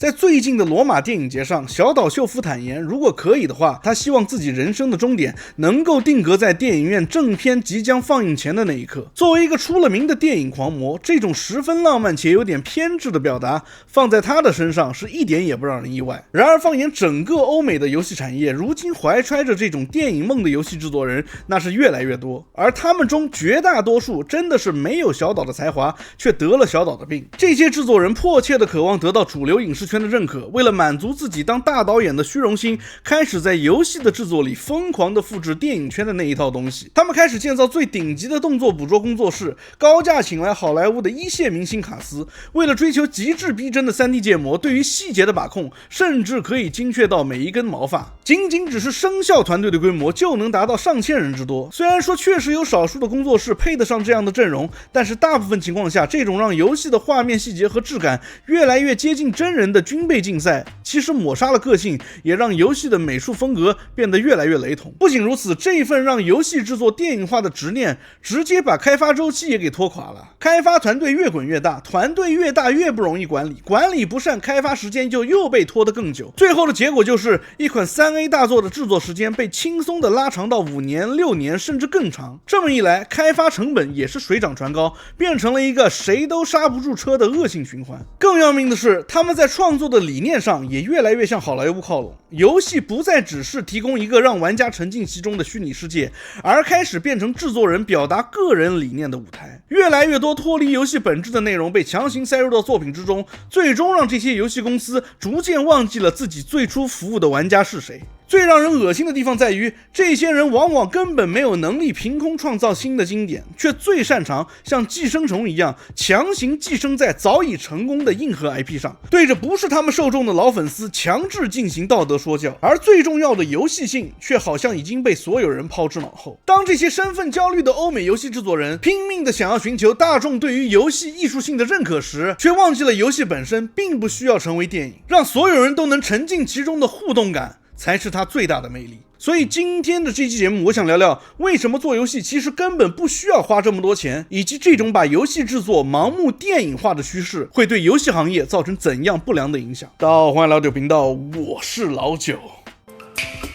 在最近的羅馬電影節上，小島秀夫坦言，如果可以的話，他希望自己人生的終點能夠定格在電影院正片即將放映前的那一刻。作為一個出了名的電影狂魔，這種十分浪漫且有點偏執的表達放在他的身上是一點也不讓人意外。然而放眼整個歐美的遊戲產業，如今懷揣着這種電影夢的遊戲製作人那是越來越多，而他們中絕大多數真的是沒有小島的才華，卻得了小島的病。這些製作人迫切地渴望得到主流影視圈的認可，為了滿足自己當大導演的虛榮心，開始在遊戲的制作裡瘋狂地複製電影圈的那一套東西。他們開始建造最頂級的動作捕捉工作室，高價請來好萊塢的一線明星卡司，為了追求極致逼真的 3D 建模，對於細節的把控甚至可以精確到每一根毛髮。僅僅只是聲效團隊的規模就能達到上千人之多。雖然說確實有少數的工作室配得上這樣的陣容，但是大部分情況下，這種讓遊戲的畫面細節和質感越來越接近真人的軍備競賽，其實抹殺了個性，也讓遊戲的美術風格變得越來越雷同。不僅如此，這一份讓遊戲制作電影化的執念，直接把開發周期也給拖垮了。開發團隊越滾越大，團隊越大越不容易管理，管理不善，開發時間就又被拖得更久。最後的結果就是一款3A 大作的制作時間被輕鬆的拉長到5年、6年甚至更長。這麼一來，開發成本也是水漲船高，變成了一個誰都剎不住車的惡性循環。更要命的是，他們在創作的理念上也越來越向好萊塢靠攏。遊戲不再只是提供一個讓玩家沉浸其中的虛擬世界，而開始變成制作人表達個人理念的舞台。越來越多脫離遊戲本質的內容被強行塞入到作品之中，最終讓這些遊戲公司逐漸忘記了自己最初服務的玩家是誰。最讓人惡心的地方在於，這些人往往根本沒有能力憑空創造新的經典，卻最擅長像寄生蟲一樣強行寄生在早已成功的硬核 IP 上，對着不是他們受众的老粉絲強制進行道德說教，而最重要的遊戲性卻好像已經被所有人拋之腦後。當這些身份焦慮的歐美遊戲制作人拼命的想要尋求大眾對於遊戲藝術性的認可時，卻忘記了遊戲本身並不需要成為電影，讓所有人都能沉浸其中的互動感才是它最大的魅力。所以今天的這期節目，我想聊聊為什麼做遊戲其實根本不需要花這麼多錢，以及這種把遊戲制作盲目電影化的趨勢會對遊戲行業造成怎樣不良的影響。大家好，歡迎來到老九頻道，我是老九。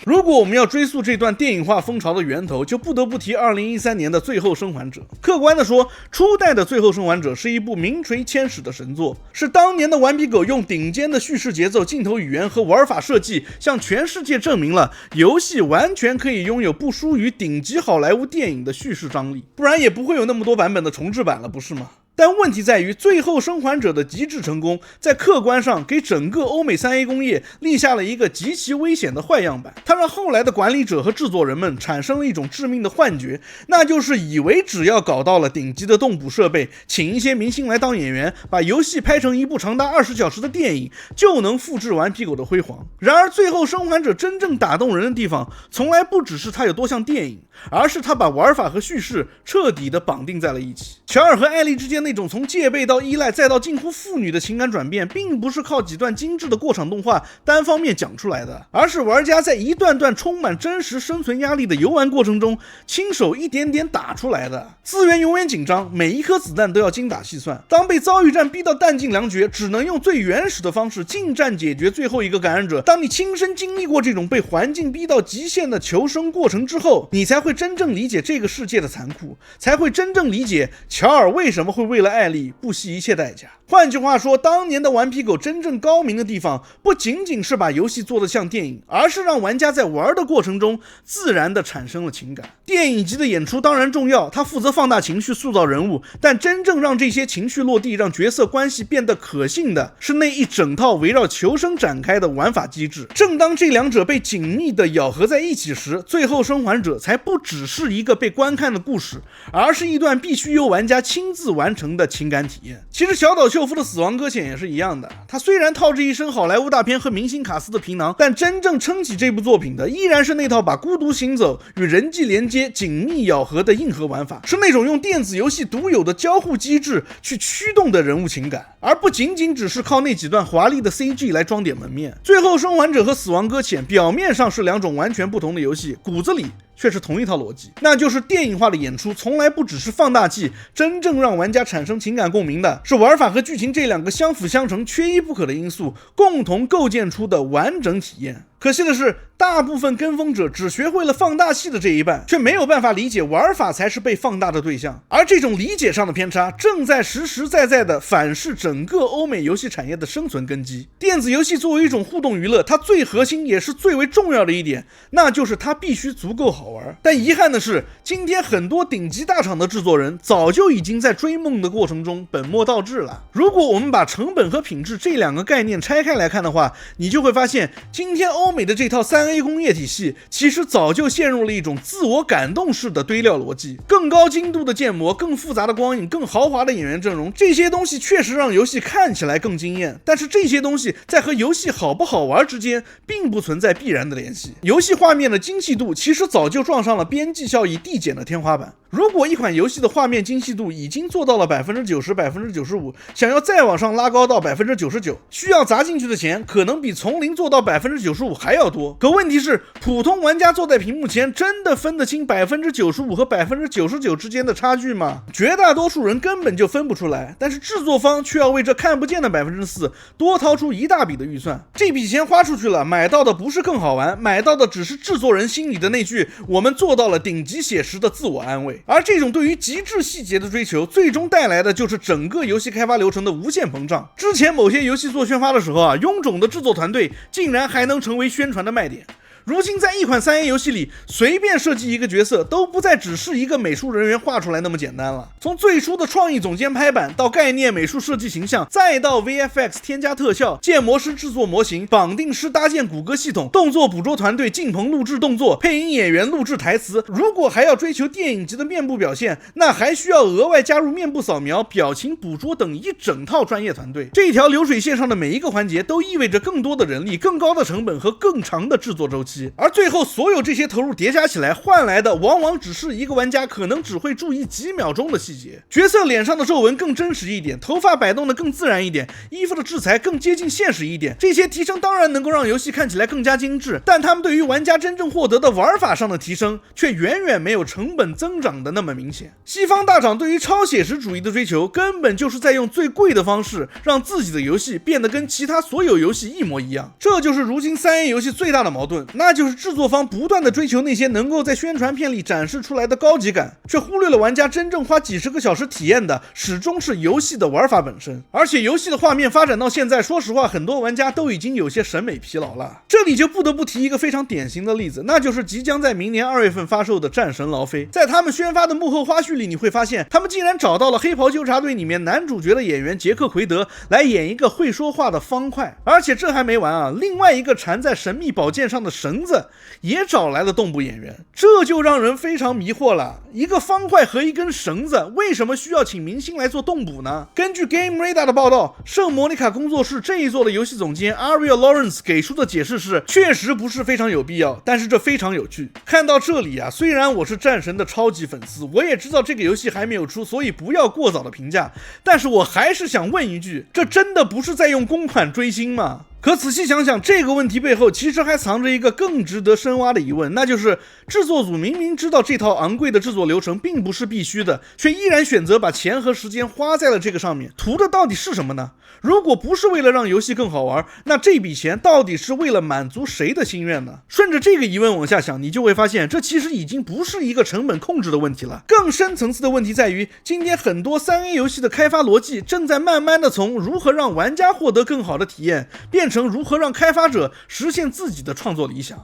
如果我們要追溯這段電影化風潮的源頭，就不得不提2013年的《最後生還者》。客觀地說，初代的《最後生還者》是一部名垂千史的神作，是當年的頑皮狗用頂尖的敘事節奏、鏡頭語言和玩法設計，向全世界證明了遊戲完全可以擁有不輸於頂級好萊塢電影的敘事張力，不然也不會有那麼多版本的重製版了，不是嗎？但問題在於，《最後生還者》的極致成功，在客觀上給整個歐美 3A 工業立下了一個極其危險的壞樣板。它讓後來的管理者和制作人們產生了一種致命的幻覺，那就是以為只要搞到了頂級的動捕設備，請一些明星來當演員，把遊戲拍成一部長達20小時的電影，就能複製頑皮狗的輝煌。然而，《最後生還者》真正打動人的地方，從來不只是它有多像電影，而是它把玩法和敘事徹底的綁定在了一起。喬爾和艾莉之間那種從戒備到依賴再到近乎父女的情感轉變，並不是靠幾段精致的過場動畫單方面講出來的，而是玩家在一段段充滿真實生存壓力的游玩過程中，親手一點點打出來的。資源永遠緊張，每一顆子彈都要精打細算。當被遭遇戰逼到弹尽糧絕，只能用最原始的方式近戰解決最後一個感染者。當你親身經歷過這種被環境逼到極限的求生過程之後，你才會真正理解這個世界的殘酷，才會真正理解喬爾為什麼會為了艾莉不惜一切代價。換句話說，當年的頑皮狗真正高明的地方，不僅僅是把遊戲做得像電影，而是讓玩家在玩的過程中自然地產生了情感。電影級的演出當然重要，它負責放大情緒、塑造人物，但真正讓這些情緒落地，讓角色關係變得可信的，是那一整套圍繞求生展開的玩法機制。正當這兩者被緊密地咬合在一起時，最後生還者才不只是一個被觀看的故事，而是一段必須由玩家親自完成的情感體驗。其實小島秀夫的《死亡擱淺》也是一樣的，他雖然套着一身好萊塢大片和明星卡司的皮囊，但真正撐起這部作品的依然是那套把孤獨行走與人際連接緊密咬合的硬核玩法，是那種用電子遊戲獨有的交互機制去驅動的人物情感，而不僅僅只是靠那幾段華麗的 CG 來裝點門面。最後生還者和死亡擱淺表面上是两種完全不同的遊戲，骨子裡卻是同一套邏輯，那就是電影化的演出從來不只是放大器，真正讓玩家產生情感共鳴的是玩法和劇情這兩個相輔相成、缺一不可的因素共同構建出的完整體驗。可惜的是，大部分跟風者只學會了放大器的這一半，卻沒有辦法理解玩法才是被放大的對象。而這種理解上的偏差，正在實實在在的反噬整個歐美遊戲產業的生存根基。電子遊戲作為一種互動娛樂，它最核心也是最為重要的一點，那就是它必須足夠好玩。但遺憾的是，今天很多頂級大廠的制作人早就已經在追夢的過程中本末倒置了。如果我們把成本和品質這兩個概念拆開來看的話，你就會發現，今天歐美的這套 3A 工業體系其實早就陷入了一種自我感動式的堆料邏輯。更高精度的建模、更複雜的光影、更豪華的演員陣容，這些東西確實讓遊戲看起來更驚豔，但是這些東西在和游戲好不好玩之間並不存在必然的聯繫。遊戲畫面的精細度其實早就撞上了邊際效益遞減的天花板。如果一款遊戲的畫面精細度已經做到了 90%、95%， 想要再往上拉高到 99%， 需要砸進去的錢可能比从零做到 95% 還要多。可問題是，普通玩家坐在屏幕前真的分得清 95% 和 99% 之間的差距嗎？絕大多數人根本就分不出來，但是制作方卻要為這看不見的 4% 多掏出一大筆的預算。這筆錢花出去了，買到的不是更好玩，買到的只是制作人心裡的那句我們做到了頂級寫實的自我安慰。而這種對於極致細節的追求，最終帶來的就是整個遊戲開發流程的無限膨脹。之前某些遊戲做宣發的時候啊，臃腫的制作團隊竟然還能成為宣傳的賣點。如今在一款 3A 遊戲裡，隨便設計一個角色都不再只是一個美術人員畫出來那麼簡單了。從最初的創意總監拍板，到概念美術設計形象，再到 VFX 添加特效，建模師制作模型，綁定師搭建骨骼系統，動作捕捉團隊進棚錄制動作，配音演員錄制台詞。如果還要追求電影級的面部表現，那還需要額外加入面部掃描、表情捕捉等一整套專業团隊。這條流水線上的每一個環節都意味着更多的人力、更高的成本和更長的制作周期。而最後所有這些投入疊加起來，換來的往往只是一個玩家可能只會注意幾秒鐘的細節。角色臉上的皺紋更真實一點，頭髮擺動的更自然一點，衣服的制裁更接近現實一點。這些提升當然能夠讓遊戲看起來更加精緻，但他們對於玩家真正獲得的玩法上的提升，卻遠遠沒有成本增長的那麼明顯。西方大廠對於超寫實主義的追求，根本就是在用最貴的方式，讓自己的遊戲變得跟其他所有遊戲一模一樣。這就是如今 3A 遊戲最大的矛盾，那就是制作方不斷的追求那些能夠在宣傳片裡展示出來的高級感，卻忽略了玩家真正花幾十個小時體驗的始終是遊戲的玩法本身。而且遊戲的畫面發展到現在，說實話很多玩家都已經有些審美疲勞了。這裡就不得不提一個非常典型的例子，那就是即將在明年2月份發售的戰神勞菲。在他們宣發的幕後花絮裡，你會發現他們竟然找到了黑袍糾察隊裡面男主角的演員傑克奎德來演一個會說話的方塊。而且這還沒完啊，另外一個纏在神秘寶劍上的繩子也找來了动捕演員，這就讓人非常迷惑了。一個方塊和一根繩子，為什麼需要請明星來做动捕呢？根據 Game Radar 的報道，聖莫妮卡工作室這一座的遊戲總監 Aria Lawrence 給出的解釋是，確實不是非常有必要，但是這非常有趣。看到這裡啊，雖然我是戰神的超級粉絲，我也知道這個遊戲還沒有出，所以不要過早的評價，但是我還是想問一句，這真的不是在用公款追星嗎？可仔細想想，這個問題背後其實還藏着一個更值得深挖的疑問，那就是制作組明明知道這套昂貴的制作流程並不是必須的，卻依然選擇把錢和時間花在了這個上面，圖的到底是什麼呢？如果不是為了讓遊戲更好玩，那這筆錢到底是為了滿足誰的心願呢？順着這個疑問往下想，你就會發現，這其實已經不是一個成本控制的問題了。更深層次的問題在於，今天很多 3A 遊戲的開發邏輯正在慢慢的從如何讓玩家獲得更好的體驗，變成如何讓開發者實現自己的創作理想。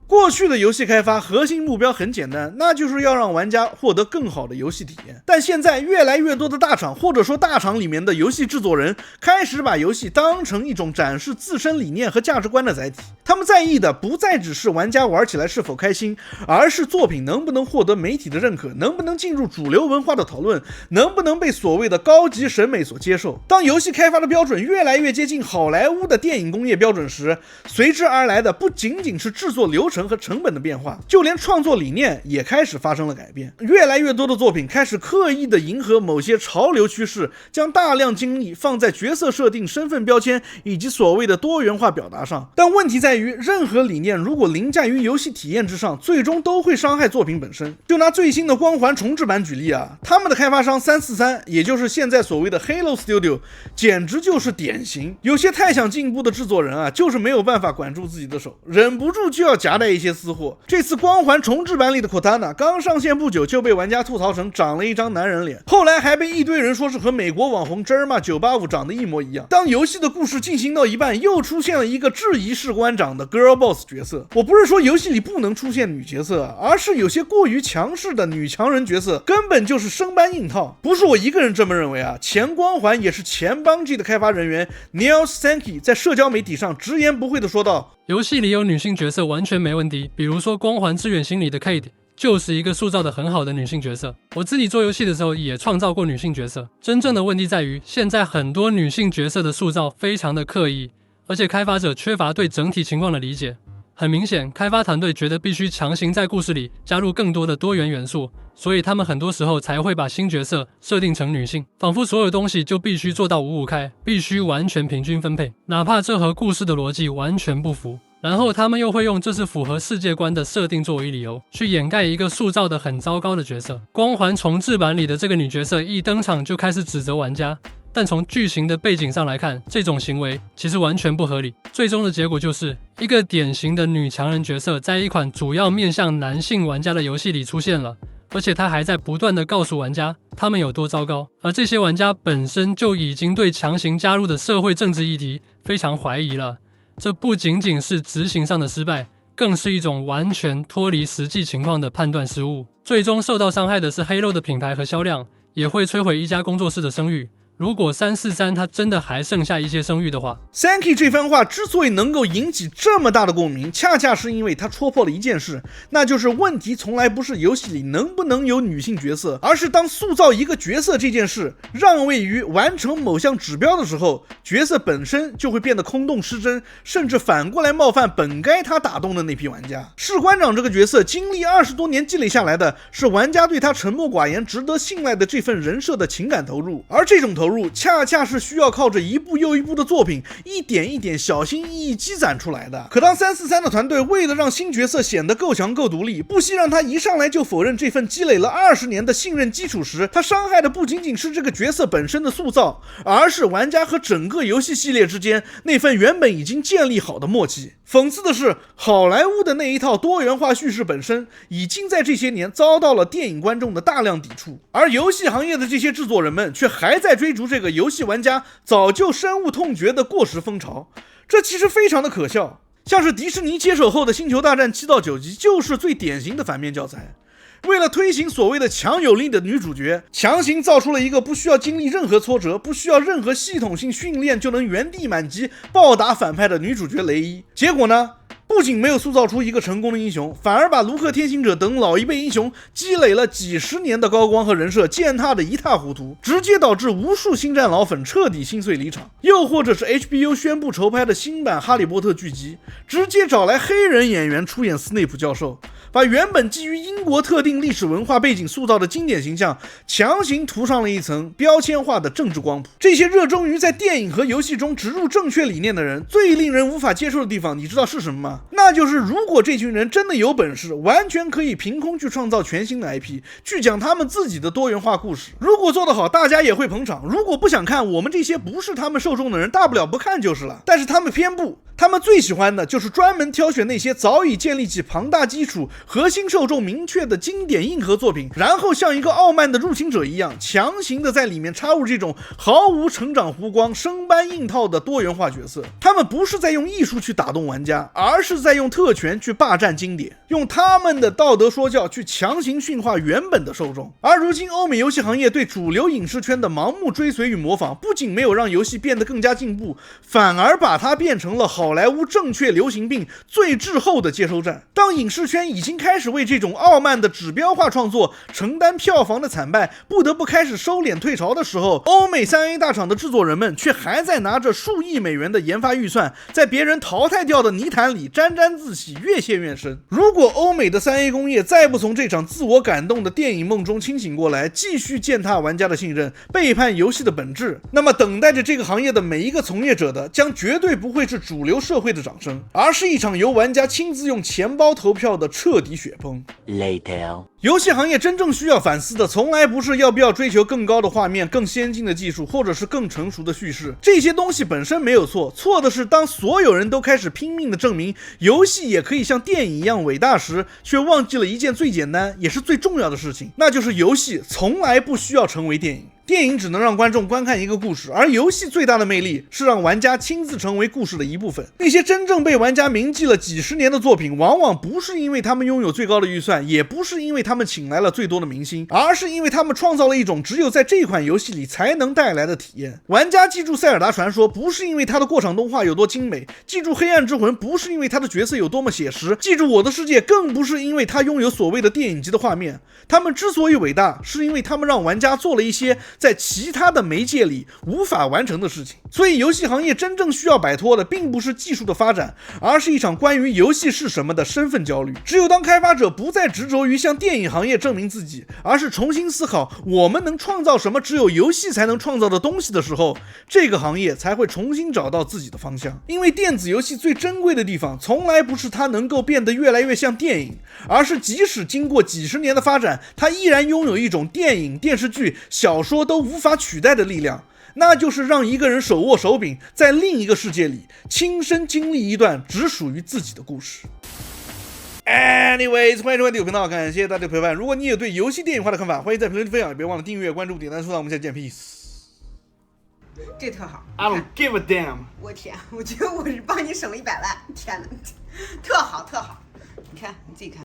過去的遊戲開發核心目標很簡單，那就是要讓玩家獲得更好的游戲體驗。但現在越來越多的大廠，或者說大廠裡面的游戲制作人，開始把游戲當成一種展示自身理念和價值觀的載體。他們在意的不再只是玩家玩起來是否開心，而是作品能不能獲得媒體的認可，能不能進入主流文化的討論，能不能被所謂的高級審美所接受。當遊戲開發的標準越來越接近好萊塢的電影工業標準時，隨之而來的不僅僅是制作流程程和成本的變化，就連創作理念也開始發生了改變。越來越多的作品開始刻意的迎合某些潮流趨勢，將大量精力放在角色設定、身份標籤以及所謂的多元化表達上。但問題在於，任何理念如果凌駕於遊戲體驗之上，最終都會傷害作品本身。就拿最新的光環重置版舉例啊，他們的開發商343，也就是現在所謂的 Halo Studio， 簡直就是典型。有些太想進步的制作人啊，就是沒有辦法管住自己的手，忍不住就要夾帶一些私貨。這次光環重置版裡的 Cortana 剛上線不久就被玩家吐槽成長了一張男人臉，後來還被一堆人說是和美國網紅 Jerma985 長得一模一樣。當遊戲的故事進行到一半，又出現了一個質疑士官長的 Girl Boss 角色。我不是說遊戲裡不能出現女角色啊，而是有些過於強勢的女強人角色根本就是生搬硬套。不是我一個人這麼認為啊，前光環也是前Bungie的開發人員 Neil Sankey 在社交媒體上直言不讳地說道：遊戲裡有女性角色完全沒問題，比如說光環之遠星裡的 Cade 就是一個塑造得很好的女性角色。我自己做遊戲的時候也創造過女性角色，真正的問題在於現在很多女性角色的塑造非常的刻意，而且開發者缺乏對整體情況的理解。很明顯，開發團隊覺得必須強行在故事裡加入更多的多元元素，所以他們很多時候才會把新角色設定成女性，仿佛所有東西就必須做到5-5開，必須完全平均分配，哪怕這和故事的邏輯完全不符。然後他們又會用這是符合世界觀的設定作為理由，去掩蓋一個塑造得很糟糕的角色。光環重置版裡的這個女角色一登場就開始指責玩家，但從劇情的背景上來看，這種行為其實完全不合理。最終的結果就是一個典型的女強人角色在一款主要面向男性玩家的遊戲裡出現了，而且她還在不斷地告訴玩家他們有多糟糕，而這些玩家本身就已經對強行加入的社會政治議題非常懷疑了。這不僅僅是執行上的失敗，更是一種完全脫離實際情況的判斷失誤。最終受到傷害的是 Halo 的品牌和銷量，也會摧毀一家工作室的聲譽。如果343它真的還剩下一些聲譽的話， Sankey 這番話之所以能夠引起這麼大的共鳴，恰恰是因為他戳破了一件事，那就是問題從來不是遊戲裡能不能有女性角色，而是當塑造一個角色這件事讓位於完成某項指標的時候，角色本身就會變得空洞失真，甚至反過來冒犯本該他打動的那批玩家。士官長這個角色經歷20多年積累下來的是玩家對他沉默寡言、值得信賴的這份人設的情感投入，而這種投入恰恰是需要靠着一部又一部的作品一點一點小心翼翼積攢出來的。可當343的團隊為了讓新角色顯得夠強夠獨立，不惜讓他一上來就否認這份積累了20年的信任基礎時，他傷害的不僅僅是這個角色本身的塑造，而是玩家和整個遊戲系列之間那份原本已經建立好的默契。諷刺的是，好萊塢的那一套多元化敘事本身已經在這些年遭到了電影觀眾的大量抵觸，而遊戲行業的這些制作人們卻還在追逐這個遊戲玩家早就深惡痛絕的過時風潮，這其實非常的可笑。像是迪士尼接手後的星球大戰7到9集就是最典型的反面教材。為了推行所謂的強有力的女主角，強行造出了一個不需要經歷任何挫折、不需要任何系統性訓練就能原地滿級暴打反派的女主角雷伊。結果呢，不僅沒有塑造出一個成功的英雄，反而把盧克天行者等老一輩英雄積累了幾十年的高光和人設踐踏得一塌糊塗，直接導致無數星戰老粉徹底心碎離場。又或者是 HBO 宣布籌拍的新版哈利波特劇集，直接找來黑人演員出演斯內普教授，把原本基於英國特定歷史文化背景塑造的經典形象強行塗上了一層標籤化的政治光譜。這些熱衷於在電影和遊戲中植入正確理念的人，最令人無法接受的地方你知道是什麼吗？那就是如果这群人真的有本事，完全可以憑空去創造全新的 IP， 去講他們自己的多元化故事。如果做得好，大家也會捧場。如果不想看，我們這些不是他們受眾的人，大不了不看就是了。但是他們偏不，他們最喜歡的就是專門挑選那些早已建立起龐大基礎、核心受众明確的經典硬核作品，然後像一個傲慢的入侵者一樣，強行的在裡面插入這種毫無成長弧光、生搬硬套的多元化角色。他們不是在用藝術去打動玩家，而是在用特權去霸占經典，用他們的道德說教去強行馴化原本的受眾。而如今歐美遊戲行業對主流影視圈的盲目追隨與模仿，不僅沒有讓遊戲變得更加進步，反而把它變成了好萊塢正確流行病最滯後的接收站。當影視圈已經開始為這種傲慢的指標化創作承擔票房的慘敗，不得不開始收斂退潮的時候，歐美3A 大廠的制作人們卻還在拿着數億美元的研發預算，在別人淘汰掉的泥潭裡沾沾自喜，越陷越深。如果歐美的3A 工業再不從這場自我感動的電影夢中清醒過來，繼續踐踏玩家的信任，背叛遊戲的本質，那麼等待着這個行業的每一個從業者的，將絕對不會是主流社會的掌聲，而是一場由玩家親自用錢包投票的徹底血崩。Later。遊戲行業真正需要反思的，從來不是要不要追求更高的畫面、更先進的技術，或者是更成熟的敘事。這些東西本身沒有錯，錯的是當所有人都開始拼命的證明遊戲也可以像電影一樣偉大時，卻忘記了一件最簡單也是最重要的事情，那就是遊戲從來不需要成為電影。電影只能讓觀眾觀看一個故事，而遊戲最大的魅力是讓玩家親自成為故事的一部分。那些真正被玩家銘記了幾十年的作品，往往不是因為他們擁有最高的預算，也不是因為他們請來了最多的明星，而是因為他們創造了一種只有在這款遊戏裡才能帶來的體驗。玩家記住塞爾達傳說，不是因為它的過場動畫有多精美，記住黑暗之魂不是因為它的角色有多麼寫實，記住我的世界更不是因為它擁有所謂的電影級的畫面。他們之所以偉大，是因為他們讓玩家做了一些在其他的媒介裡无法完成的事情。所以游戲行业真正需要摆脫的并不是技術的發展，而是一場關於遊戲是什麼的身份焦慮。只有當開發者不再執着於向電影行業證明自己，而是重新思考我們能創造什麼只有遊戲才能創造的東西的時候，這個行業才會重新找到自己的方向。因為電子遊戲最珍貴的地方從來不是它能夠變得越來越像電影，而是即使經過幾十年的發展，它依然擁有一種電影、電視劇、小說都無法取代的力量，那就是讓一個人手握手柄，在另一個世界裡親身經歷一段只屬於自己的故事。Anyways， 歡迎收看這個頻道，感謝大家的陪伴。如果你也對遊戲電影化的看法，歡迎在評論區分享，也別忘了訂閱、關注、點讚、收藏。我們下期見 ，peace。這特好 I don't give a damn。我天，我覺得我是幫你省了100萬，天哪，特好特好，你看你自己看。